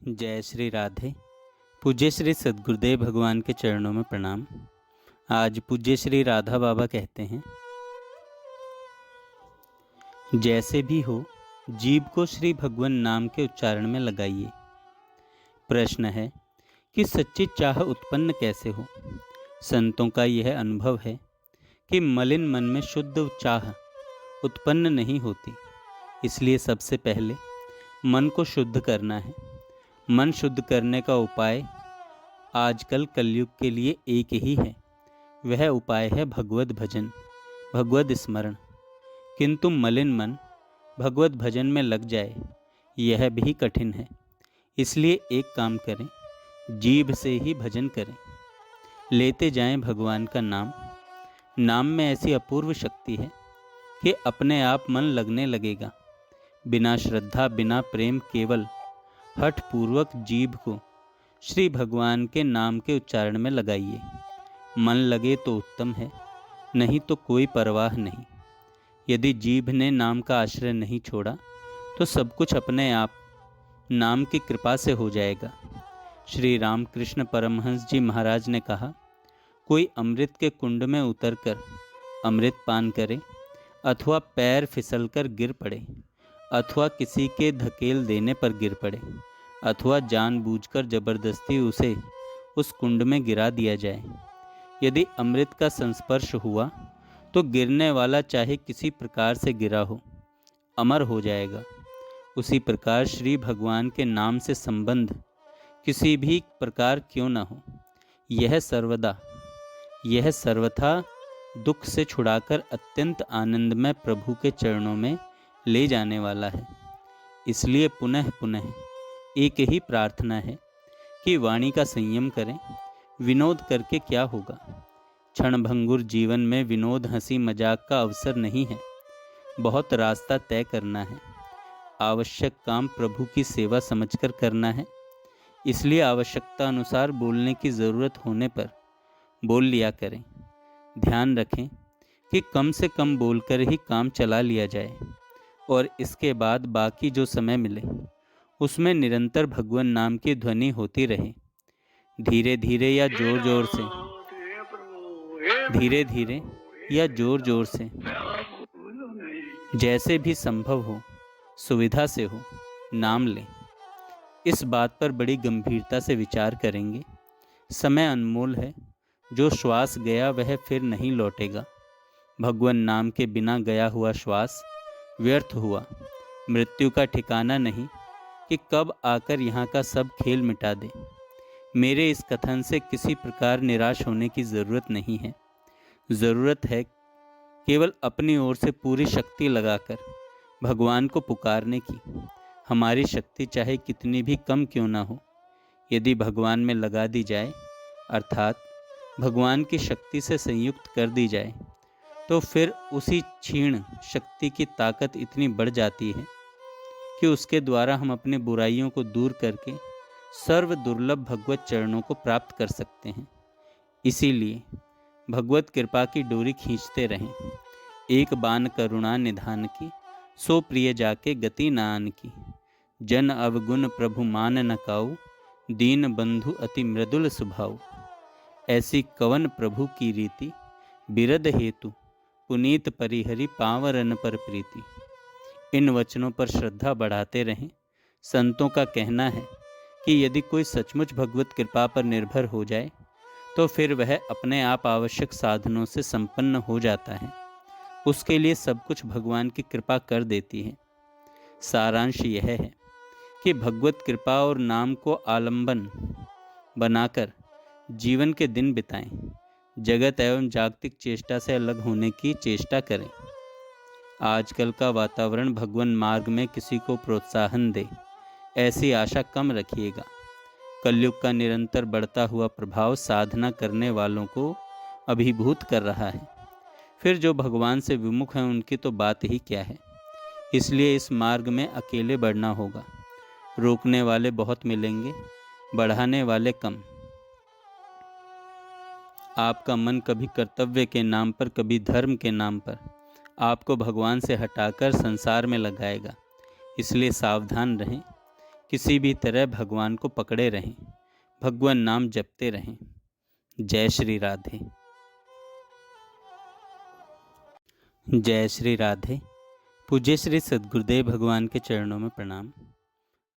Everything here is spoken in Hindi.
जय श्री राधे। पूज्य श्री सद्गुरुदेव भगवान के चरणों में प्रणाम। आज पूज्य श्री राधा बाबा कहते हैं, जैसे भी हो जीभ को श्री भगवान नाम के उच्चारण में लगाइए। प्रश्न है कि सच्ची चाह उत्पन्न कैसे हो। संतों का यह अनुभव है कि मलिन मन में शुद्ध चाह उत्पन्न नहीं होती, इसलिए सबसे पहले मन को शुद्ध करना है। मन शुद्ध करने का उपाय आजकल कलयुग के लिए एक ही है, वह उपाय है भगवत भजन, भगवत स्मरण। किंतु मलिन मन भगवत भजन में लग जाए, यह भी कठिन है। इसलिए एक काम करें, जीभ से ही भजन करें। लेते जाएं भगवान का नाम। नाम में ऐसी अपूर्व शक्ति है कि अपने आप मन लगने लगेगा। बिना श्रद्धा, बिना प्रेम, केवल हठ पूर्वक जीभ को श्री भगवान के नाम के उच्चारण में लगाइए। मन लगे तो उत्तम है, नहीं तो कोई परवाह नहीं। यदि जीभ ने नाम का आश्रय नहीं छोड़ा तो सब कुछ अपने आप नाम की कृपा से हो जाएगा। श्री रामकृष्ण परमहंस जी महाराज ने कहा, कोई अमृत के कुंड में उतरकर अमृत पान करे, अथवा पैर फिसलकर गिर पड़े, अथवा किसी के धकेल देने पर गिर पड़े, अथवा जानबूझकर जबरदस्ती उसे उस कुंड में गिरा दिया जाए, यदि अमृत का संस्पर्श हुआ तो गिरने वाला चाहे किसी प्रकार से गिरा हो, अमर हो जाएगा। उसी प्रकार श्री भगवान के नाम से संबंध किसी भी प्रकार क्यों न हो, यह सर्वथा दुख से छुड़ाकर अत्यंत आनंदमय प्रभु के चरणों में ले जाने वाला है। इसलिए पुनः पुनः एक ही प्रार्थना है कि वाणी का संयम करें। विनोद करके क्या होगा। क्षणभंगुर जीवन में विनोद, हंसी मजाक का अवसर नहीं है। बहुत रास्ता तय करना है। आवश्यक काम प्रभु की सेवा समझकर करना है। इसलिए आवश्यकता अनुसार बोलने की ज़रूरत होने पर बोल लिया करें। ध्यान रखें कि कम से कम बोलकर ही काम चला लिया जाए, और इसके बाद बाकी जो समय मिले उसमें निरंतर भगवान नाम की ध्वनि होती रहे। धीरे धीरे या जोर जोर से जैसे भी संभव हो, सुविधा से हो, नाम लें। इस बात पर बड़ी गंभीरता से विचार करेंगे। समय अनमोल है। जो श्वास गया वह फिर नहीं लौटेगा। भगवान नाम के बिना गया हुआ श्वास व्यर्थ हुआ। मृत्यु का ठिकाना नहीं कि कब आकर यहाँ का सब खेल मिटा दे। मेरे इस कथन से किसी प्रकार निराश होने की ज़रूरत नहीं है। ज़रूरत है केवल अपनी ओर से पूरी शक्ति लगाकर भगवान को पुकारने की। हमारी शक्ति चाहे कितनी भी कम क्यों ना हो, यदि भगवान में लगा दी जाए, अर्थात भगवान की शक्ति से संयुक्त कर दी जाए, तो फिर उसी क्षीण शक्ति की ताकत इतनी बढ़ जाती है कि उसके द्वारा हम अपनी बुराइयों को दूर करके सर्व दुर्लभ भगवत चरणों को प्राप्त कर सकते हैं। इसीलिए भगवत कृपा की डोरी खींचते रहें। एक बान करुणा निधान की, सो प्रिय जाके गति न आन की। जन अवगुण प्रभु मान न काऊ, दीन बंधु अति मृदुल स्वभाव। ऐसी कवन प्रभु की रीति, बिरद हेतु पुनीत परिहरि पावरन पर प्रीति। इन वचनों पर श्रद्धा बढ़ाते रहें। संतों का कहना है कि यदि कोई सचमुच भगवत कृपा पर निर्भर हो जाए तो फिर वह अपने आप आवश्यक साधनों से संपन्न हो जाता है। उसके लिए सब कुछ भगवान की कृपा कर देती है। सारांश यह है कि भगवत कृपा और नाम को आलंबन बनाकर जीवन के दिन बिताएं। जगत एवं जागतिक चेष्टा से अलग होने की चेष्टा करें। आजकल का वातावरण भगवान मार्ग में किसी को प्रोत्साहन दे, ऐसी आशा कम रखिएगा। कलयुग का निरंतर बढ़ता हुआ प्रभाव साधना करने वालों को अभिभूत कर रहा है। फिर जो भगवान से विमुख हैं उनकी तो बात ही क्या है। इसलिए इस मार्ग में अकेले बढ़ना होगा। रोकने वाले बहुत मिलेंगे, बढ़ाने वाले कम। आपका मन कभी कर्तव्य के नाम पर, कभी धर्म के नाम पर आपको भगवान से हटाकर संसार में लगाएगा। इसलिए सावधान रहें। किसी भी तरह भगवान को पकड़े रहें, भगवान नाम जपते रहें। जय श्री राधे। जय श्री राधे। पूज्य श्री सद्गुरुदेव भगवान के चरणों में प्रणाम।